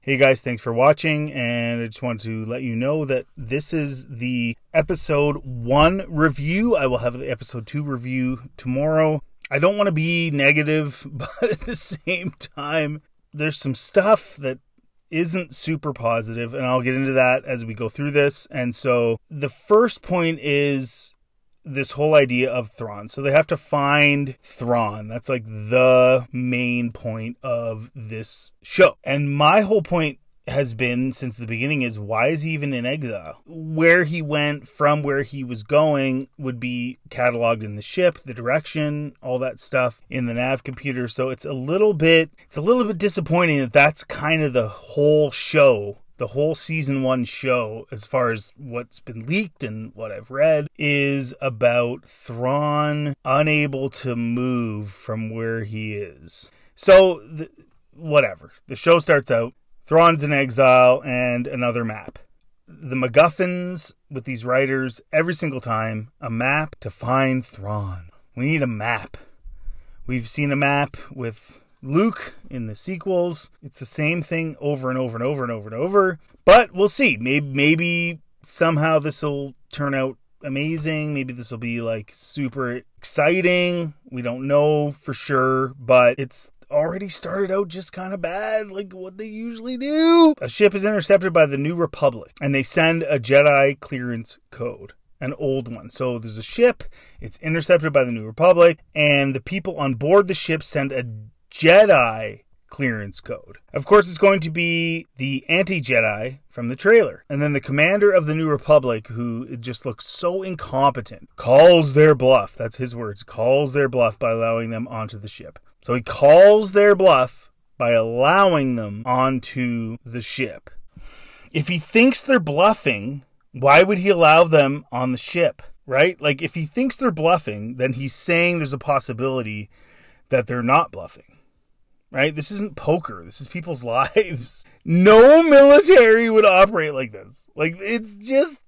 Hey guys, thanks for watching, and I just wanted to let you know that this is the episode 1 review. I will have the episode 2 review tomorrow. I don't want to be negative, but at the same time, there's some stuff that isn't super positive, and I'll get into that as we go through this. And so the first point is this whole idea of Thrawn. So they have to find Thrawn. That's like the main point of this show. And my whole point has been since the beginning is, why is he even in exile? Where he went from where he was going would be cataloged in the ship, the direction, all that stuff in the nav computer. So it's a little bit disappointing that that's kind of the whole show. The whole season 1 show, as far as what's been leaked and what I've read, is about Thrawn unable to move from where he is. So, whatever. The show starts out, Thrawn's in exile and another map. The MacGuffins with these writers, every single time, a map to find Thrawn. We need a map. We've seen a map with Luke in the sequels. It's the same thing over and over and over and over and over. But we'll see. Maybe somehow this will turn out amazing. Maybe this will be like super exciting. We don't know for sure, but it's already started out just kind of bad, like what they usually do. A ship is intercepted by the New Republic, and they send a Jedi clearance code. An old one. So there's a ship, it's intercepted by the New Republic, and the people on board the ship send a Jedi clearance code. Of course, it's going to be the anti-Jedi from the trailer. And then the commander of the New Republic, who just looks so incompetent, calls their bluff. That's his words. Calls their bluff by allowing them onto the ship. So he calls their bluff by allowing them onto the ship. If he thinks they're bluffing, why would he allow them on the ship, right? Like, if he thinks they're bluffing, then he's saying there's a possibility that they're not bluffing. Right? This isn't poker. This is people's lives. No military would operate like this. Like, it's just...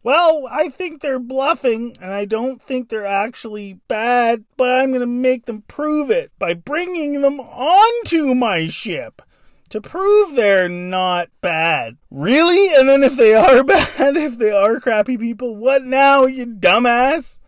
Well, I think they're bluffing, and I don't think they're actually bad, but I'm going to make them prove it by bringing them onto my ship to prove they're not bad. Really? And then if they are bad, if they are crappy people, what now, you dumbass?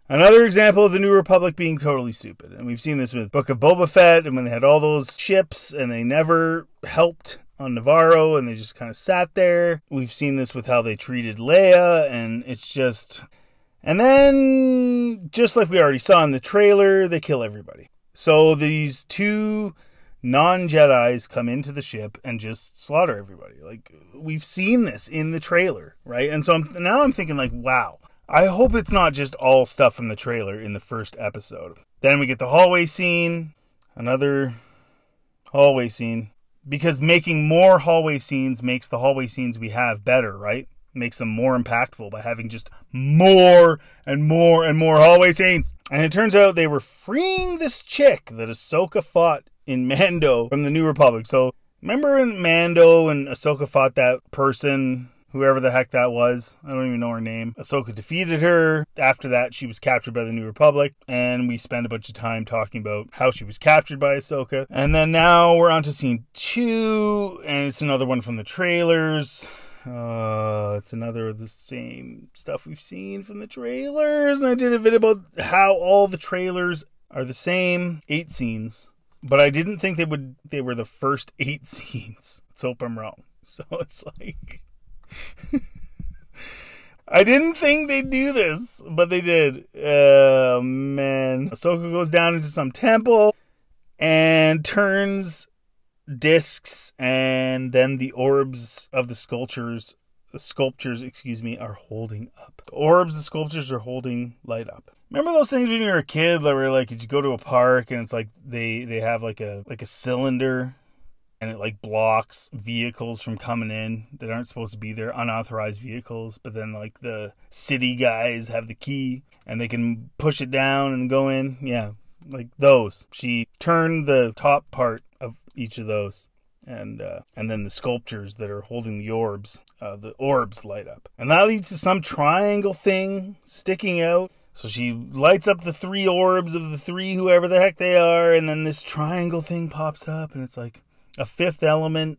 Another example of the New Republic being totally stupid. And we've seen this with Book of Boba Fett, and when they had all those ships and they never helped on Navarro and they just kind of sat there. We've seen this with how they treated Leia, and it's just... And then, just like we already saw in the trailer, they kill everybody. So these 2 non-Jedis come into the ship and just slaughter everybody. Like, we've seen this in the trailer, right? And so now I'm thinking like, wow. I hope it's not just all stuff from the trailer in the first episode. Then we get the hallway scene. Another hallway scene. Because making more hallway scenes makes the hallway scenes we have better, right? Makes them more impactful by having just more and more and more hallway scenes. And it turns out they were freeing this chick that Ahsoka fought in Mando from the New Republic. So remember in Mando and Ahsoka fought that person... Whoever the heck that was. I don't even know her name. Ahsoka defeated her. After that, she was captured by the New Republic. And we spent a bunch of time talking about how she was captured by Ahsoka. And then now we're on to scene 2. And it's another one from the trailers. It's another of the same stuff we've seen from the trailers. And I did a video about how all the trailers are the same. 8 scenes. But I didn't think they were the first 8 scenes. Let's hope I'm wrong. So it's like... I didn't think they'd do this, but they did. Oh, man. Ahsoka goes down into some temple and turns discs, and then the orbs of the sculptures, are holding up. The orbs the sculptures are holding light up. Remember those things when you were a kid that were like, you go to a park and it's like they have like a cylinder, and it like blocks vehicles from coming in that aren't supposed to be there, unauthorized vehicles. But then like the city guys have the key and they can push it down and go in. Yeah, like those. She turned the top part of each of those. And then the sculptures that are holding the orbs light up. And that leads to some triangle thing sticking out. So she lights up the 3 orbs of the 3, whoever the heck they are, and then this triangle thing pops up, and it's like a 5th element,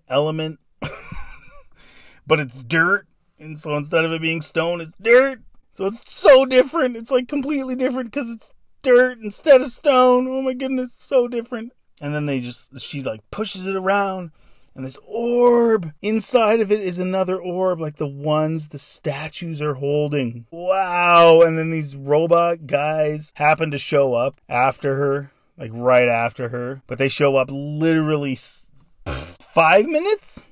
but it's dirt, and so instead of it being stone, it's dirt. So it's so different. It's like completely different because it's dirt instead of stone. Oh my goodness, so different. And then she like pushes it around, and this orb inside of it is another orb, like the ones the statues are holding. Wow. And then these robot guys happen to show up after her, like right after her. But they show up literally 5 minutes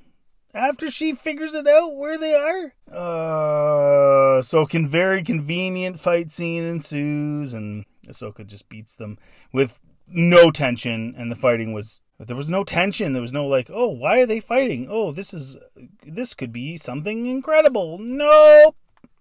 after she figures it out where they are. So a very convenient fight scene ensues, and AHSOKA just beats them with no tension, and the fighting was... There was no tension. There was no like, oh, why are they fighting? Oh, this could be something incredible. Nope.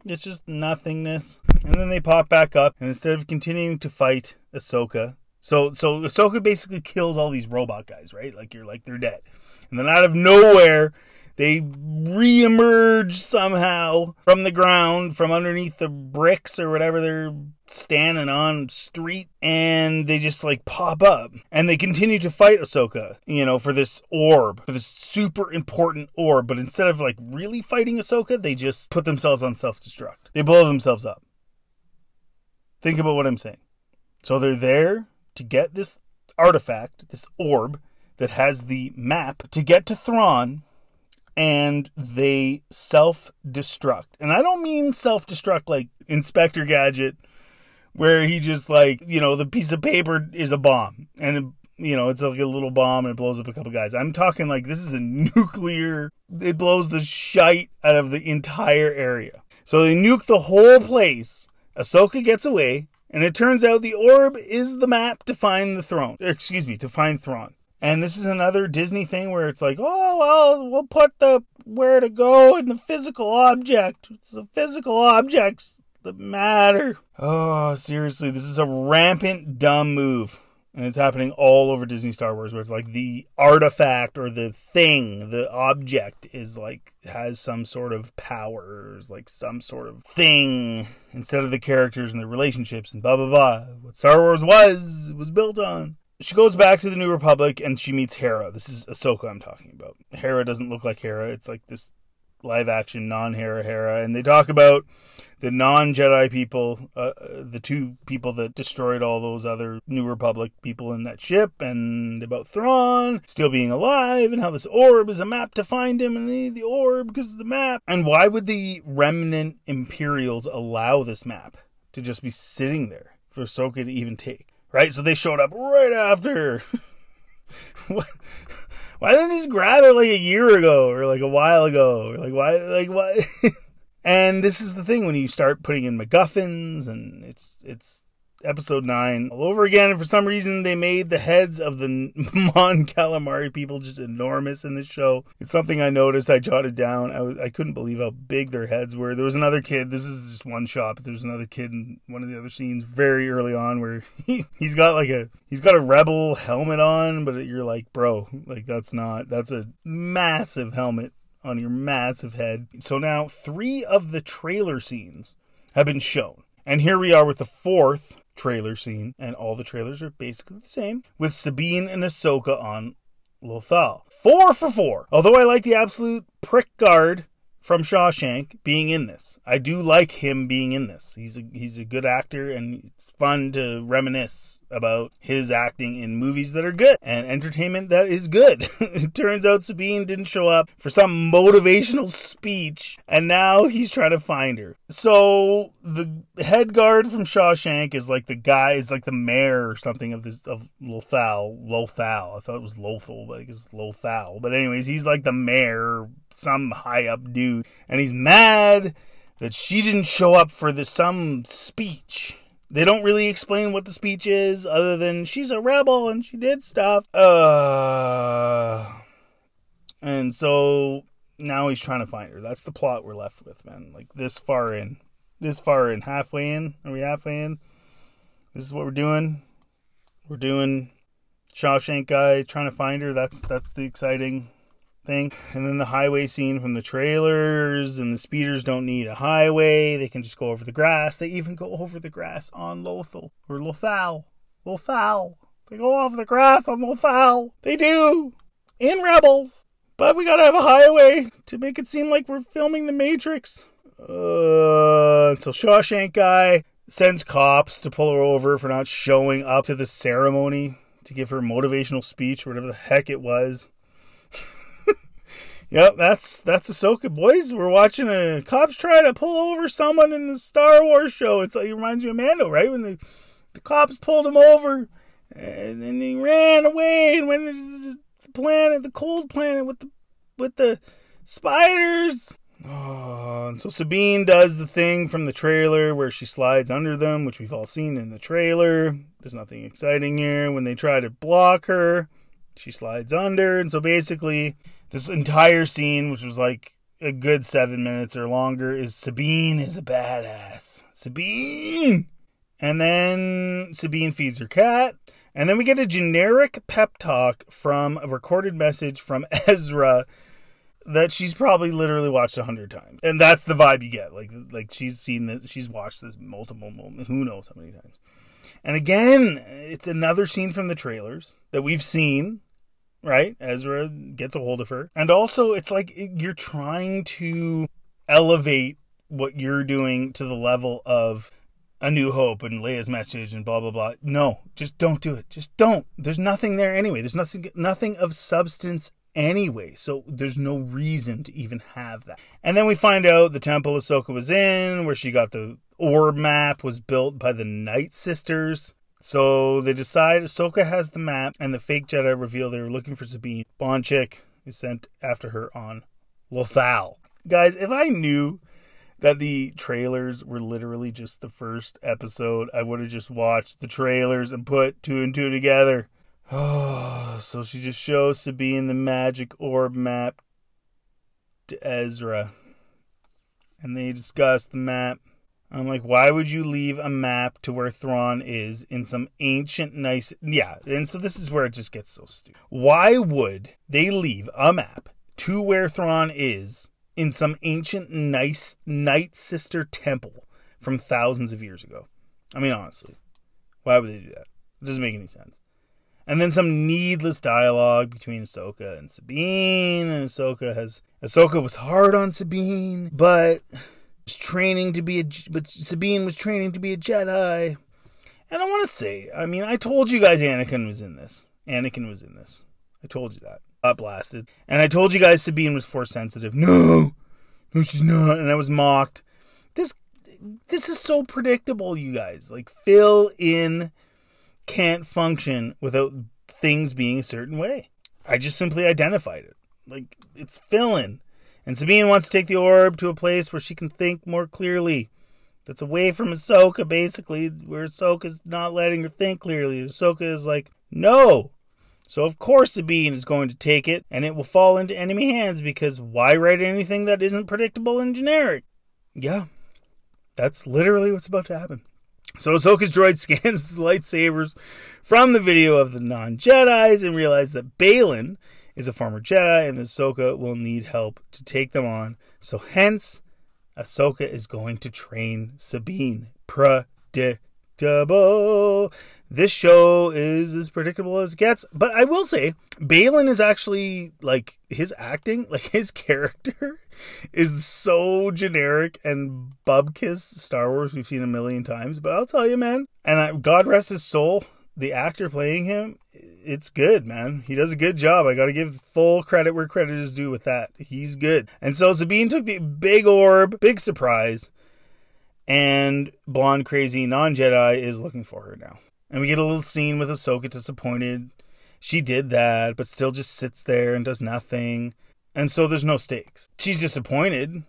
It's just nothingness. And then they pop back up, and instead of continuing to fight AHSOKA, so AHSOKA basically kills all these robot guys, right? Like they're dead. And then out of nowhere, they re-emerge somehow from the ground, from underneath the bricks or whatever they're standing on street, and they just like pop up, and they continue to fight AHSOKA, for this orb, for this super important orb. But instead of like really fighting AHSOKA, they just put themselves on self-destruct. They blow themselves up. Think about what I'm saying. So they're there to get this artifact, this orb that has the map to get to Thrawn, and they self-destruct. And I don't mean self-destruct like Inspector Gadget, where he just like, the piece of paper is a bomb. And, it's like a little bomb and it blows up a couple guys. I'm talking like this is a nuclear... It blows the shite out of the entire area. So they nuke the whole place. AHSOKA gets away. And it turns out the orb is the map to find to find Thrawn. And this is another Disney thing where it's like, oh, well, we'll put the where to go in the physical object. It's the physical objects that matter. Oh, seriously, this is a rampant dumb move. And it's happening all over Disney Star Wars, where it's like the artifact or the thing, the object is like, has some sort of powers, like some sort of thing, instead of the characters and the relationships and blah, blah, blah. What Star Wars was built on. She goes back to the New Republic and she meets Hera. This is AHSOKA I'm talking about. Hera doesn't look like Hera. It's like this live-action non-Hera Hera. And they talk about the non-Jedi people, the 2 people that destroyed all those other New Republic people in that ship, and about Thrawn still being alive, and how this orb is a map to find him, and the orb because of the map. And why would the remnant Imperials allow this map to just be sitting there for Ahsoka to even take? Right? So they showed up right after. Why didn't they just grab it like a year ago or like a while ago? Or like why? And this is the thing when you start putting in MacGuffins, and it's episode 9 all over again. And for some reason, they made the heads of the Mon Calamari people just enormous in this show. It's something I noticed. I jotted down. I couldn't believe how big their heads were. There was another kid. This is just one shot, but there's another kid in one of the other scenes very early on where he's got a rebel helmet on, but you're like, bro, like that's a massive helmet on your massive head. So now 3 of the trailer scenes have been shown. And here we are with the 4th trailer scene, and all the trailers are basically the same, with Sabine and Ahsoka on Lothal. 4 for 4. Although I like the absolute prick guard from Shawshank being in this. I do like him being in this. He's a good actor, and it's fun to reminisce about his acting in movies that are good and entertainment that is good. It turns out Sabine didn't show up for some motivational speech, and now he's trying to find her. So the head guard from Shawshank is like the guy, is like the mayor or something of Lothal. I thought it was Lothal, but I guess it's Lothal. But anyways, he's like the mayor, some high up dude. And he's mad that she didn't show up for some speech. They don't really explain what the speech is, other than she's a rebel and she did stuff. And so now he's trying to find her. That's the plot we're left with, man. Like this far in. Halfway in. Are we halfway in? This is what we're doing. We're doing Shawshank guy trying to find her. That's the exciting thing. And then the highway scene from the trailers, and the speeders don't need a highway. They can just go over the grass. They even go over the grass on Lothal. Or Lothal. Lothal. They go off the grass on Lothal. They do. In Rebels. But we gotta have a highway to make it seem like we're filming The Matrix. So Shawshank guy sends cops to pull her over for not showing up to the ceremony to give her a motivational speech or whatever the heck it was. Yep, that's AHSOKA, boys. We're watching a cops try to pull over someone in the Star Wars show. It reminds me of Mando, right? When the cops pulled him over and then he ran away and went to the planet, the cold planet with the spiders. Oh, and so Sabine does the thing from the trailer where she slides under them, which we've all seen in the trailer. There's nothing exciting here. When they try to block her, she slides under. And so basically, this entire scene, which was like a good 7 minutes or longer, is Sabine is a badass. Sabine! And then Sabine feeds her cat. And then we get a generic pep talk from a recorded message from Ezra that she's probably literally watched 100 times. And that's the vibe you get. Like she's seen this, she's watched this multiple, who knows how many times. And again, it's another scene from the trailers that we've seen, right? Ezra gets a hold of her. And also, it's like you're trying to elevate what you're doing to the level of A New Hope and Leia's message and blah, blah, blah. No, just don't do it. Just don't. There's nothing there anyway. There's nothing of substance anyway, so there's no reason to even have that. And then we find out the temple AHSOKA was in, where she got the orb map, was built by the Night Sisters. So they decide AHSOKA has the map, and the fake Jedi reveal they were looking for Sabine. Blonde chick is sent after her on Lothal. Guys, if I knew that the trailers were literally just the first episode, I would have just watched the trailers and put 2 and 2 together. Oh, so she just shows Sabine the magic orb map to Ezra. And they discuss the map. I'm like, why would you leave a map to where Thrawn is in some ancient nice... Yeah, and so this is where it just gets so stupid. Why would they leave a map to where Thrawn is in some ancient nice Night Sister temple from thousands of years ago? I mean, honestly, why would they do that? It doesn't make any sense. And then some needless dialogue between AHSOKA and Sabine. And AHSOKA was hard on Sabine, but Sabine was training to be a Jedi. And I want to say, I mean, I told you guys Anakin was in this. I told you that. Got blasted. And I told you guys Sabine was Force sensitive. No, she's not. And I was mocked. This is so predictable, you guys. Like, fill in can't function without things being a certain way. I just simply identified it. Like, it's fill-in. And Sabine wants to take the orb to a place where she can think more clearly. That's away from AHSOKA, basically, where AHSOKA's not letting her think clearly. AHSOKA is like, no. So, of course, Sabine is going to take it, and it will fall into enemy hands, because why write anything that isn't predictable and generic? Yeah, that's literally what's about to happen. So AHSOKA's droid scans the lightsabers from the video of the non-Jedis and realizes that Baylan is a former Jedi and AHSOKA will need help to take them on. So hence, AHSOKA is going to train Sabine. Predictable. This show is as predictable as it gets. But I will say, Baylan is actually, like, his acting, like his character is so generic and bubkiss Star Wars we've seen a million times. But I'll tell you, man, and God rest his soul, the actor playing him, it's good, man. He does a good job. I got to give full credit where credit is due with that. He's good. And so Sabine took the big orb, big surprise, and blonde, crazy non-Jedi is looking for her now. And we get a little scene with AHSOKA disappointed. She did that, but still just sits there and does nothing. And so there's no stakes. She's disappointed,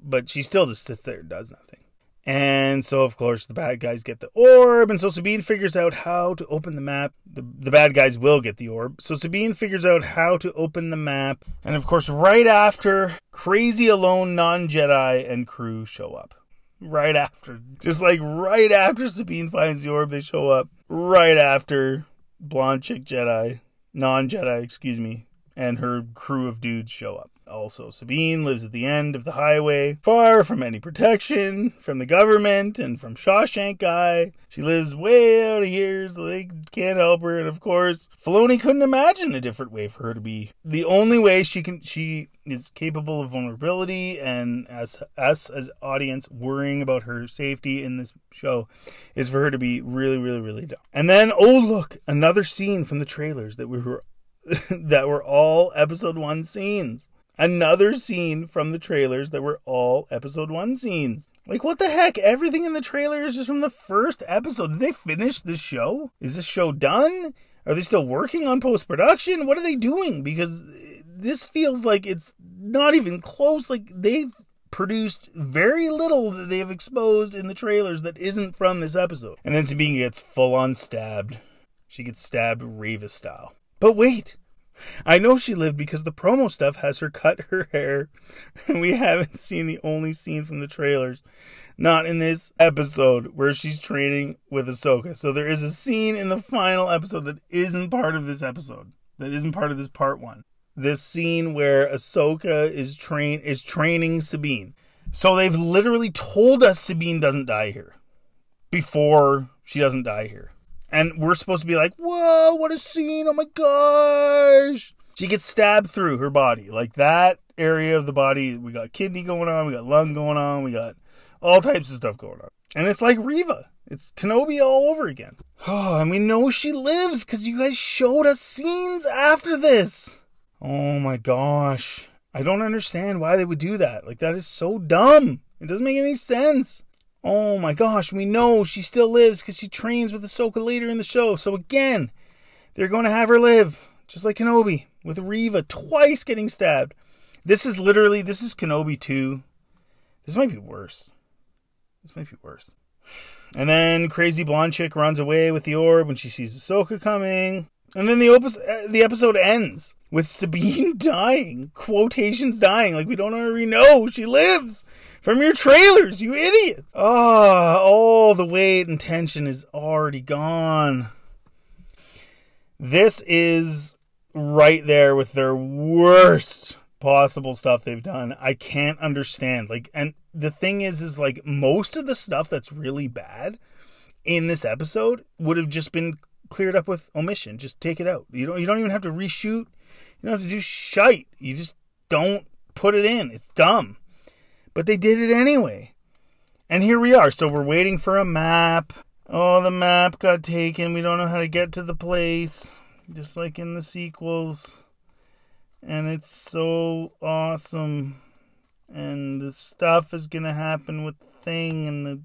but she still just sits there and does nothing. And so, of course, the bad guys get the orb. And so Sabine figures out how to open the map. The bad guys will get the orb. So Sabine figures out how to open the map. And, of course, right after, crazy alone non-Jedi and crew show up. Right after. Just like right after Sabine finds the orb, they show up. Right after blonde chick Jedi, non-Jedi, excuse me, and her crew of dudes show up. Also, Sabine lives at the end of the highway, far from any protection from the government and from Shawshank Guy. She lives way out of here, so they can't help her. And of course, Filoni couldn't imagine a different way for her to be. The only way she is capable of vulnerability, and as us as audience worrying about her safety in this show, is for her to be really, really, really dumb. And then, oh look, another scene from the trailers that were all episode 1 scenes. Another scene from the trailers that were all episode 1 scenes. Like, what the heck? Everything in the trailer is just from the first episode. Did they finish this show? Is this show done? Are they still working on post-production? What are they doing? Because this feels like it's not even close. Like, they've produced very little that they've exposed in the trailers that isn't from this episode. And then Sabine gets full-on stabbed. She gets stabbed Reva style. But wait, I know she lived because the promo stuff has her cut her hair, and we haven't seen the only scene from the trailers, not in this episode, where she's training with AHSOKA. So there is a scene in the final episode that isn't part of this episode, that isn't part of this part 1. This scene where AHSOKA is training Sabine. So they've literally told us Sabine doesn't die here before she doesn't die here. And we're supposed to be like, whoa, what a scene, oh my gosh. She gets stabbed through her body. Like, that area of the body, we got kidney going on, we got lung going on, we got all types of stuff going on. And it's like Reva. It's Kenobi all over again. Oh, and we know she lives because you guys showed us scenes after this. Oh my gosh. I don't understand why they would do that. Like, that is so dumb. It doesn't make any sense. Oh my gosh, we know she still lives because she trains with AHSOKA later in the show. So again, they're going to have her live, just like Kenobi, with Reva twice getting stabbed. This is Kenobi 2. This might be worse. And then crazy blonde chick runs away with the orb when she sees AHSOKA coming. And then the episode ends with Sabine dying. Quotations dying. Like, we don't already know she lives from your trailers, you idiots. All the weight and tension is already gone. This is right there with their worst possible stuff they've done. I can't understand. Like, and the thing is like, most of the stuff that's really bad in this episode would have just been cleared up with omission. Just take it out. You don't even have to reshoot. You don't have to do shite. You just don't put it in. It's dumb. But they did it anyway. And here we are. So we're waiting for a map. Oh, the map got taken. We don't know how to get to the place. Just like in the sequels. And it's so awesome. And the stuff is going to happen with the thing and the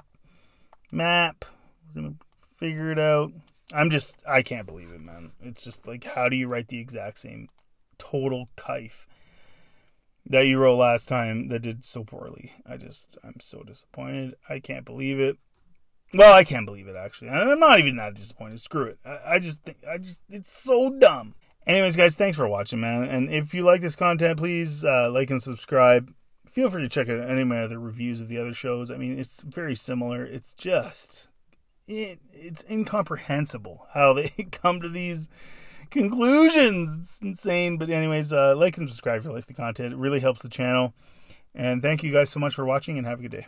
map. We're going to figure it out. I can't believe it, man. It's just like, how do you write the exact same total kife that you wrote last time that did so poorly? I'm so disappointed. I can't believe it. Well, I can't believe it, actually. I'm not even that disappointed. Screw it. I just think, it's so dumb. Anyways, guys, thanks for watching, man. And if you like this content, please like and subscribe. Feel free to check out any of my other reviews of the other shows. I mean, it's very similar. It's just... It's incomprehensible how they come to these conclusions. It's insane. But anyways, like and subscribe if you like the content. It really helps the channel. And thank you guys so much for watching, and have a good day.